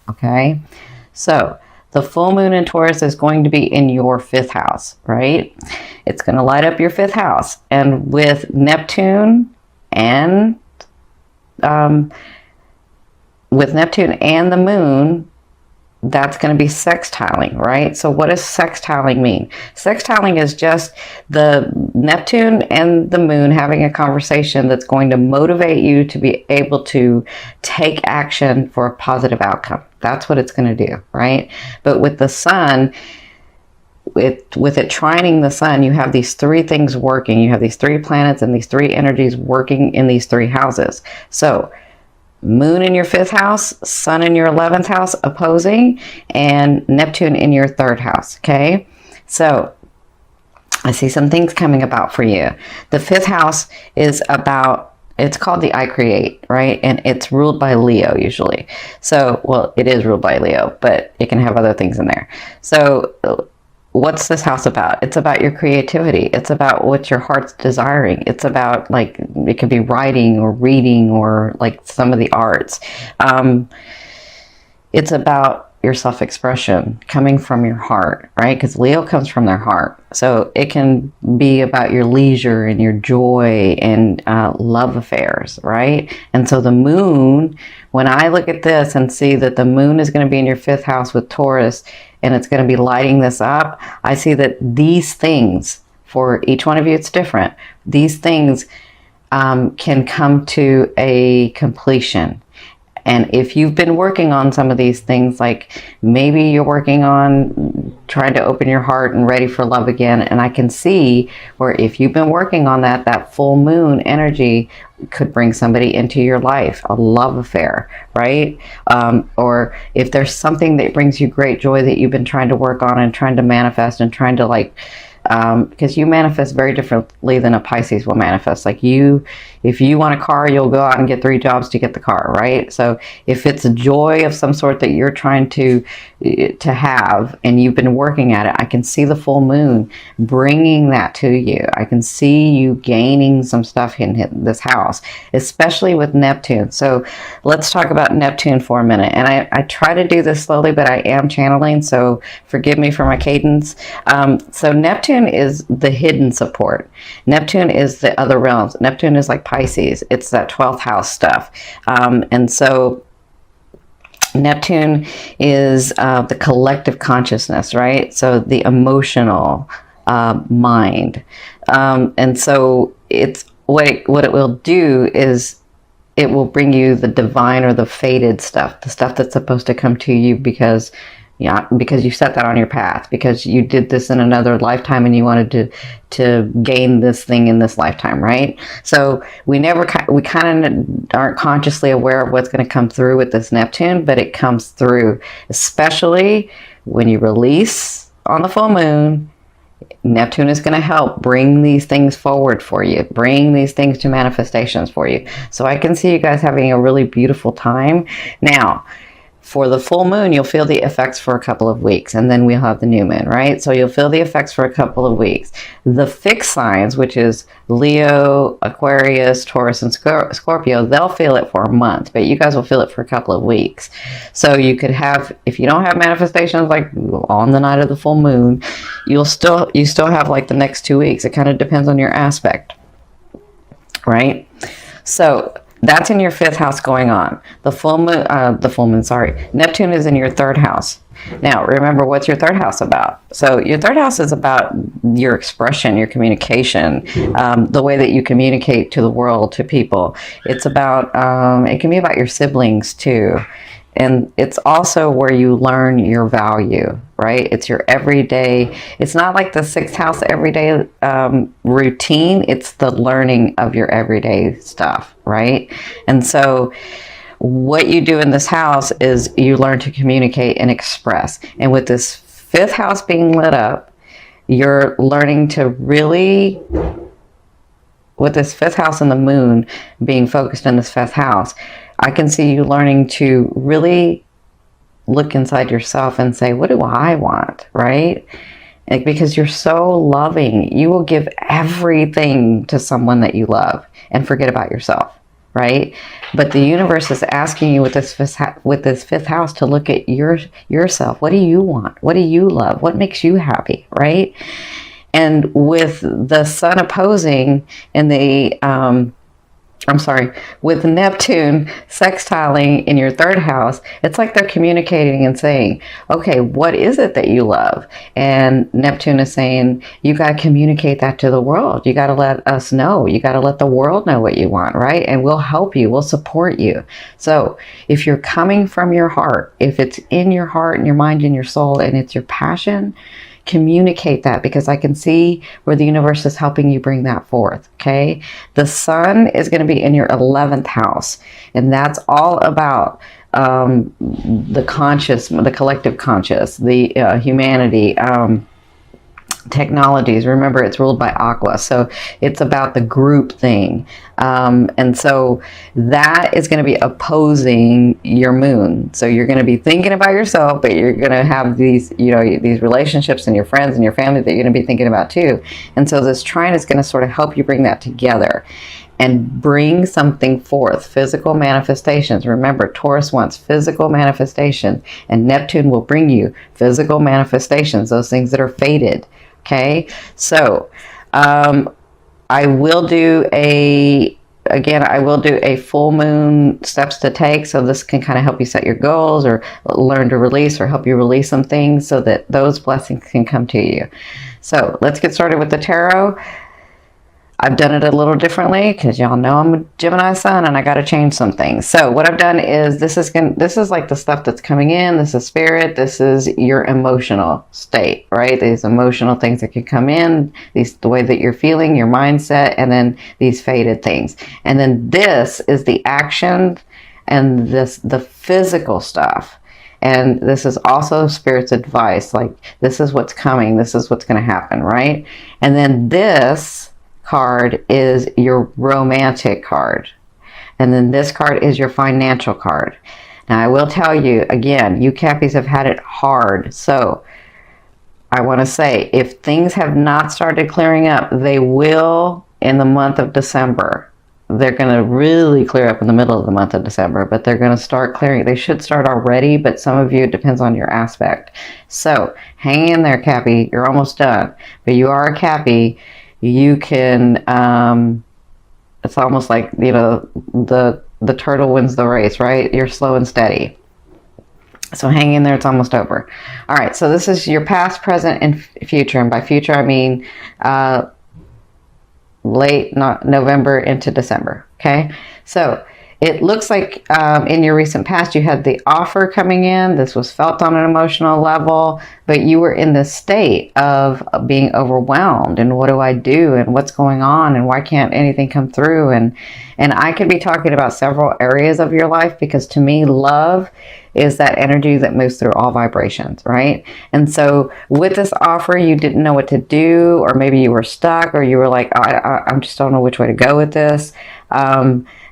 Okay, so the full moon in Taurus is going to be in your 5th house, right? It's going to light up your 5th house. And with Neptune and the moon, that's going to be sextiling, right? So what does sextiling mean? Sextiling is just the Neptune and the moon having a conversation that's going to motivate you to be able to take action for a positive outcome. That's what it's going to do, right? But with the sun, with it trining the sun, you have these 3 things working. You have these 3 planets and these 3 energies working in these 3 houses. So moon in your 5th house, sun in your 11th house opposing, and Neptune in your 3rd house. Okay, so I see some things coming about for you. The 5th house is about, it's called the I create, right? And it's ruled by Leo usually. So, well, it is ruled by Leo, but it can have other things in there. So what's this house about? It's about your creativity. It's about what your heart's desiring. It's about, like, it could be writing or reading or like some of the arts. It's about your self-expression coming from your heart, right? Because Leo comes from their heart. So it can be about your leisure and your joy and love affairs, right? And so the moon, when I look at this and see that the moon is going to be in your 5th house with Taurus, and it's going to be lighting this up, I see that these things, for each one of you, it's different. These things can come to a completion. And if you've been working on some of these things, like maybe you're working on trying to open your heart and ready for love again, and I can see where if you've been working on that, that full moon energy could bring somebody into your life, a love affair, right? Or if there's something that brings you great joy that you've been trying to work on and trying to manifest and trying to, like, because you manifest very differently than a Pisces will manifest. Like, if you want a car, you'll go out and get 3 jobs to get the car, right? So if it's a joy of some sort that you're trying to have and you've been working at it, I can see the full moon bringing that to you. I can see you gaining some stuff in this house, especially with Neptune. So let's talk about Neptune for a minute. And I try to do this slowly, but I am channeling, so forgive me for my cadence. So Neptune is the hidden support. Neptune is the other realms. Neptune is like Pisces. It's that 12th house stuff. And so Neptune is the collective consciousness, right? So the emotional mind. And so it's what it will do is it will bring you the divine or the fated stuff, the stuff that's supposed to come to you because you set that on your path, because you did this in another lifetime and you wanted to gain this thing in this lifetime, right? So we kind of aren't consciously aware of what's going to come through with this Neptune, but it comes through, especially when you release on the full moon. Neptune is going to help bring these things forward for you, bring these things to manifestations for you. So I can see you guys having a really beautiful time. Now, for the full moon, you'll feel the effects for a couple of weeks, and then we'll have the new moon, right? So you'll feel the effects for a couple of weeks. The fixed signs, which is Leo, Aquarius, Taurus, and Scorpio, they'll feel it for a month, but you guys will feel it for a couple of weeks. So you could have, if you don't have manifestations like on the night of the full moon, you still have like the next 2 weeks. It kind of depends on your aspect, right? So that's in your 5th house going on. Neptune is in your 3rd house. Now, remember, what's your 3rd house about? So your 3rd house is about your expression, your communication, the way that you communicate to the world, to people. It's about, it can be about your siblings too. And it's also where you learn your value, right? It's your everyday, it's not like the 6th house everyday routine. It's the learning of your everyday stuff, right? And so what you do in this house is you learn to communicate and express. And with this 5th house being lit up, you're learning to really, with this 5th house and the moon being focused in this 5th house, I can see you learning to really look inside yourself and say, what do I want, right? Like, because you're so loving, you will give everything to someone that you love and forget about yourself, right? But the universe is asking you with this fifth house to look at yourself. What do you want? What do you love? What makes you happy, right? And with the sun opposing in the with Neptune sextiling in your third house, it's like they're communicating and saying, okay, what is it that you love? And Neptune is saying, you got to communicate that to the world. You got to let us know. You got to let the world know what you want, right? And we'll help you. We'll support you. So if you're coming from your heart, if it's in your heart and your mind and your soul, and it's your passion, communicate that, because I can see where the universe is helping you bring that forth. Okay. The sun is going to be in your 11th house, and that's all about the conscious, the collective conscious, the humanity, technologies. Remember, it's ruled by Aqua, so it's about the group thing, and so that is going to be opposing your moon. So you're going to be thinking about yourself, but you're going to have these, these relationships and your friends and your family that you're going to be thinking about too. And so this trine is going to sort of help you bring that together and bring something forth, physical manifestations. Remember, Taurus wants physical manifestation, and Neptune will bring you physical manifestations, those things that are fated. Okay, so I will do a full moon steps to take. So this can kind of help you set your goals or learn to release, or help you release some things so that those blessings can come to you. So let's get started with the tarot. I've done it a little differently because y'all know I'm a Gemini sun and I got to change some things. So what I've done is this is like the stuff that's coming in. This is spirit. This is your emotional state, right? These emotional things that can come in, the way that you're feeling, your mindset, and then these faded things. And then this is the action and the physical stuff. And this is also Spirit's advice. Like, this is what's coming. This is what's going to happen, right? And then this card is your romantic card, and then this card is your financial card. Now I will tell you again, you Cappies have had it hard, so I want to say, if things have not started clearing up, they will in the month of December. They're going to really clear up in the middle of the month of December, but they're going to start clearing. They should start already, but some of you, it depends on your aspect. So hang in there, Cappy. You're almost done, but you are a Cappy. You can, it's almost like, the turtle wins the race, right? You're slow and steady. So hang in there, it's almost over. All right, so this is your past, present, and future. And by future, I mean late November into December, okay? So it looks like in your recent past, you had the offer coming in. This was felt on an emotional level, but you were in this state of being overwhelmed. And what do I do? And what's going on? And why can't anything come through? And I could be talking about several areas of your life, because to me, love is that energy that moves through all vibrations, right? And so with this offer, you didn't know what to do, or maybe you were stuck, or you were like, I just don't know which way to go with this.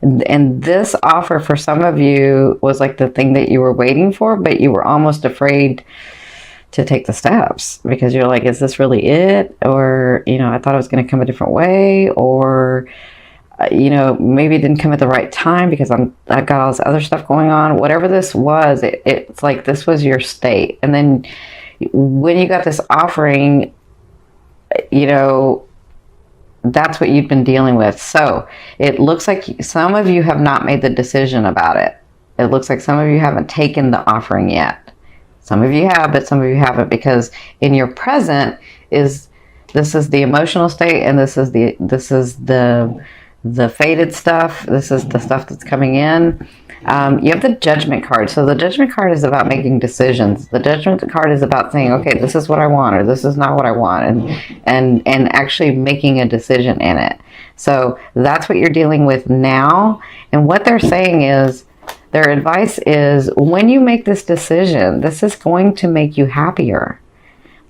And this offer for some of you was like the thing that you were waiting for, but you were almost afraid to take the steps, because you're like, is this really it? Or, I thought it was going to come a different way, or, maybe it didn't come at the right time because I've got all this other stuff going on. Whatever this was, it's like this was your state. And then when you got this offering, that's what you've been dealing with. So it looks like some of you have not made the decision about it. It looks like some of you haven't taken the offering yet. Some of you have, but some of you haven't, because in your present this is the emotional state, and this is the faded stuff. This is the stuff that's coming in. You have the Judgment card. So the Judgment card is about making decisions. The Judgment card is about saying, okay, this is what I want, or this is not what I want, and actually making a decision in it. So that's what you're dealing with now. And what they're saying is, their advice is, when you make this decision, this is going to make you happier.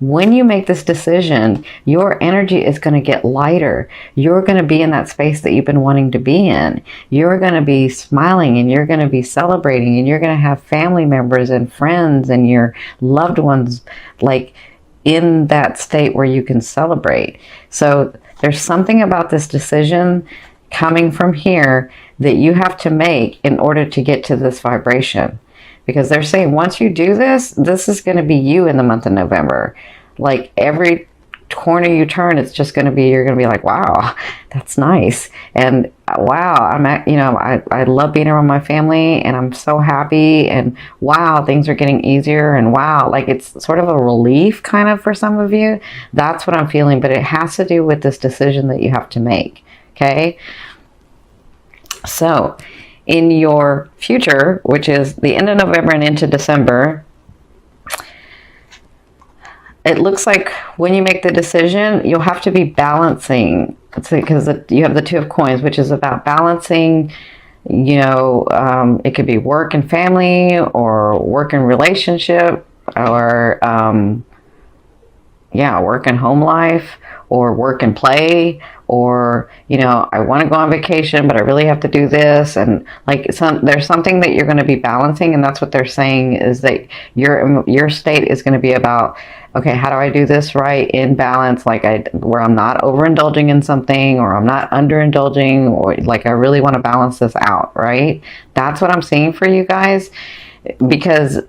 When you make this decision, your energy is going to get lighter. You're going to be in that space that you've been wanting to be in. You're going to be smiling, and you're going to be celebrating, and you're going to have family members and friends and your loved ones like in that state where you can celebrate. So there's something about this decision coming from here that you have to make in order to get to this vibration. Because they're saying once you do this, this is going to be you in the month of November. Like every corner you turn, it's just going to be, you're going to be like, wow, that's nice. And wow, I love being around my family and I'm so happy. And wow, things are getting easier. And wow, like it's sort of a relief kind of for some of you. That's what I'm feeling. But it has to do with this decision that you have to make. Okay. So in your future, which is the end of November and into December, it looks like when you make the decision, you'll have to be balancing, because you have the Two of Coins, which is about balancing, it could be work and family, or work and relationship, or work and home life, or work and play, or I want to go on vacation, but I really have to do this. And like there's something that you're going to be balancing, and that's what they're saying, is that your state is going to be about, okay, how do I do this right in balance, where I'm not overindulging in something, or I'm not underindulging, or like I really want to balance this out, right? That's what I'm seeing for you guys, because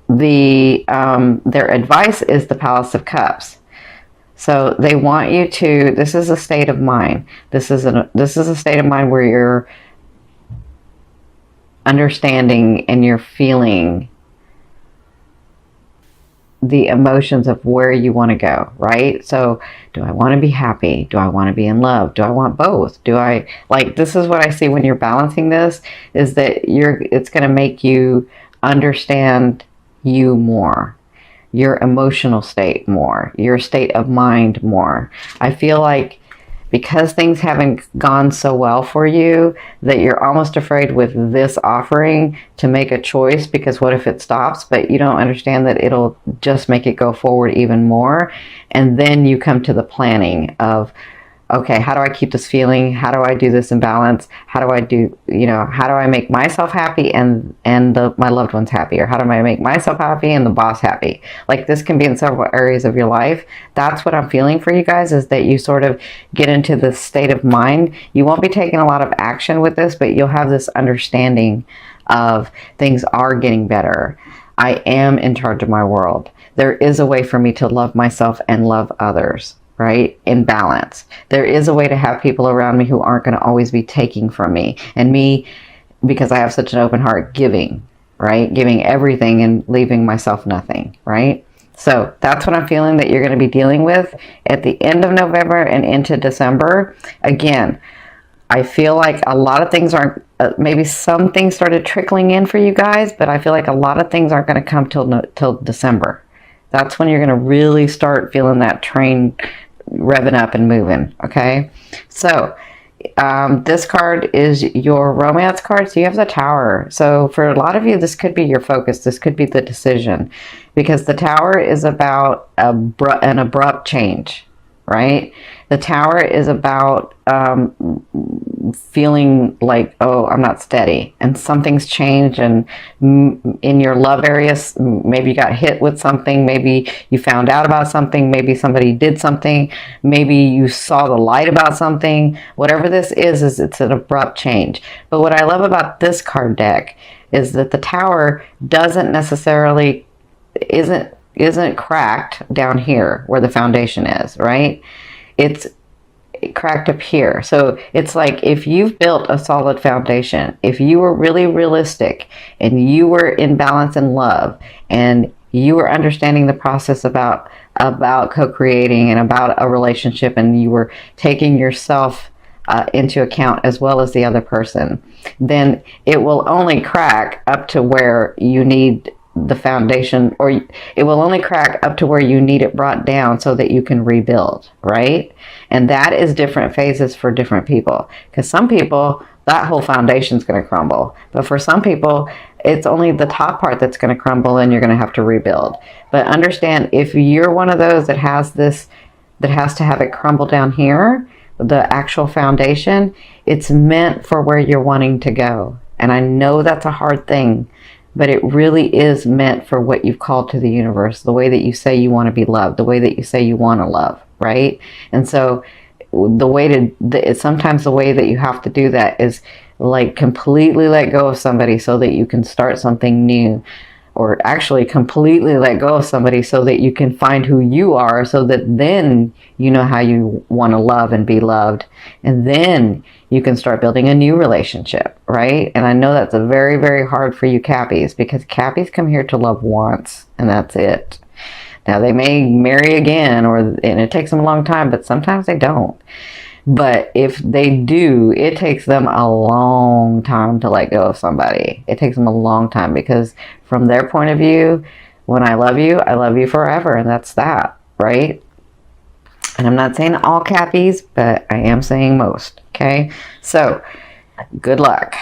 their advice is the Palace of Cups. So they want you to, this is a state of mind. This is a state of mind where you're understanding and you're feeling the emotions of where you want to go, right? So do I want to be happy? Do I want to be in love? Do I want both? This is what I see when you're balancing this, is that it's going to make you understand you more, your emotional state more, your state of mind more. I feel like because things haven't gone so well for you, that you're almost afraid with this offering to make a choice, because what if it stops? But you don't understand that it'll just make it go forward even more. And then you come to the planning of, okay, how do I keep this feeling? How do I do this in balance? How do I make myself happy and my loved ones happy? Or how do I make myself happy and the boss happy? Like, this can be in several areas of your life. That's what I'm feeling for you guys, is that you sort of get into this state of mind. You won't be taking a lot of action with this, but you'll have this understanding of things are getting better. I am in charge of my world. There is a way for me to love myself and love others, right? In balance. There is a way to have people around me who aren't going to always be taking from me. And me, because I have such an open heart, giving, right? Giving everything and leaving myself nothing, right? So that's what I'm feeling that you're going to be dealing with at the end of November and into December. Again, I feel like a lot of things aren't, maybe some things started trickling in for you guys, but I feel like a lot of things aren't going to come till December. That's when you're going to really start feeling that train revving up and moving. Okay, so this card is your romance card. So you have the Tower. So for a lot of you, this could be your focus. This could be the decision, because the Tower is about an abrupt change, right? The Tower is about feeling like, oh, I'm not steady, and something's changed. And in your love areas, maybe you got hit with something, maybe you found out about something, maybe somebody did something, maybe you saw the light about something. Whatever this is it's an abrupt change. But what I love about this card deck is that the Tower doesn't necessarily, isn't cracked down here where the foundation is, right? It's cracked up here. So it's like, if you've built a solid foundation, if you were really realistic and you were in balance and love, and you were understanding the process about co-creating and about a relationship, and you were taking yourself into account as well as the other person, then it will only crack up to where you need the foundation, or it will only crack up to where you need it brought down so that you can rebuild, right? And that is different phases for different people, because some people, that whole foundation is going to crumble, but for some people it's only the top part that's going to crumble and you're going to have to rebuild. But understand, if you're one of those that has to have it crumble down here, the actual foundation, it's meant for where you're wanting to go. And I know that's a hard thing, but it really is meant for what you've called to the universe, the way that you say you want to be loved, the way that you say you want to love, right? And so the way to, sometimes the way that you have to do that is like completely let go of somebody so that you can start something new, or actually completely let go of somebody so that you can find who you are, so that then you know how you want to love and be loved, and then you can start building a new relationship, right? And I know that's a very, very hard for you Cappies, because Cappies come here to love once and that's it. Now they may marry again, and it takes them a long time, but sometimes they don't. But if they do, it takes them a long time to let go of somebody. It takes them a long time, because from their point of view, when I love you forever, and that's that, right? And I'm not saying all Cappies, but I am saying most, okay? So, good luck.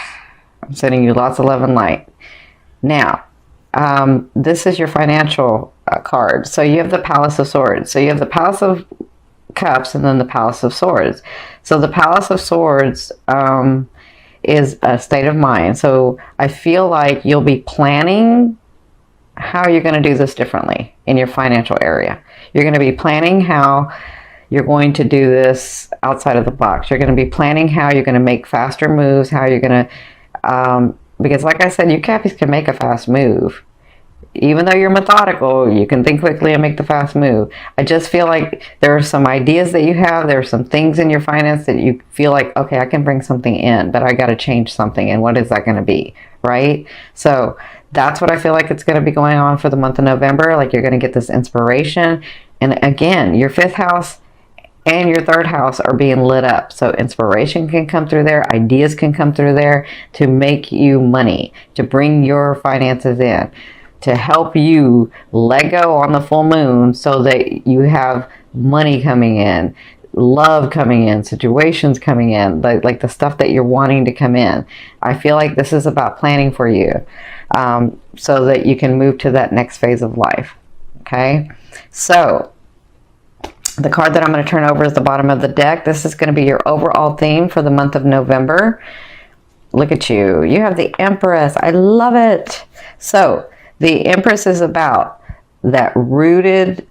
I'm sending you lots of love and light. Now, this is your financial card. So you have the Palace of Swords. So you have the Palace of Cups and then the Palace of Swords. So the Palace of Swords is a state of mind. So I feel like you'll be planning how you're going to do this differently in your financial area. You're going to be planning how you're going to do this outside of the box. You're going to be planning how you're going to make faster moves, how you're going to, because like I said, you Cappies can make a fast move. Even though you're methodical, you can think quickly and make the fast move. I just feel like there are some ideas that you have. There are some things in your finance that you feel like, okay, I can bring something in, but I got to change something. And what is that going to be, right? So that's what I feel like it's going to be going on for the month of November. Like you're going to get this inspiration. And again, your 5th house and your 3rd house are being lit up. So inspiration can come through there. Ideas can come through there to make you money, to bring your finances in, to help you let go on the full moon so that you have money coming in, love coming in, situations coming in, like the stuff that you're wanting to come in. I feel like this is about planning for you, so that you can move to that next phase of life. Okay, so the card that I'm going to turn over is the bottom of the deck. This is going to be your overall theme for the month of November. Look at you. You have the Empress. I love it. So the Empress is about that rooted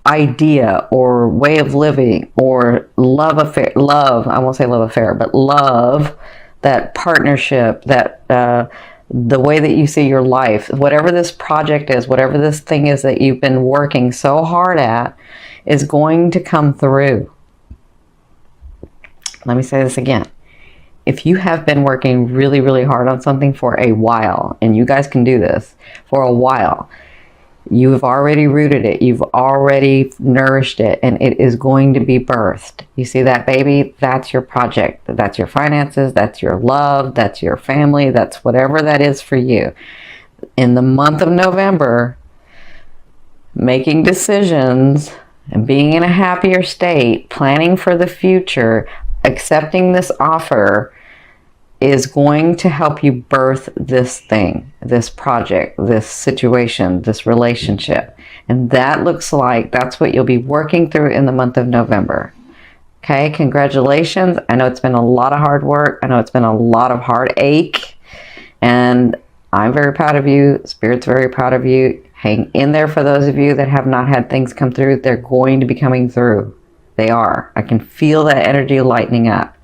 idea or way of living or love affair. Love, I won't say love affair, but love, that partnership, that the way that you see your life, whatever this project is, whatever this thing is that you've been working so hard at, is going to come through. Let me say this again. If you have been working really, really hard on something for a while, and you guys can do this for a while, you've already rooted it, you've already nourished it, and it is going to be birthed. You see that, baby? That's your project. That's your finances, that's your love, that's your family, that's whatever that is for you. In the month of November, making decisions and being in a happier state, planning for the future, accepting this offer is going to help you birth this thing, this project, this situation, this relationship. And that looks like that's what you'll be working through in the month of November. Okay, congratulations. I know it's been a lot of hard work. I know it's been a lot of heartache. And I'm very proud of you. Spirit's very proud of you. Hang in there for those of you that have not had things come through. They're going to be coming through. They are. I can feel that energy lightening up.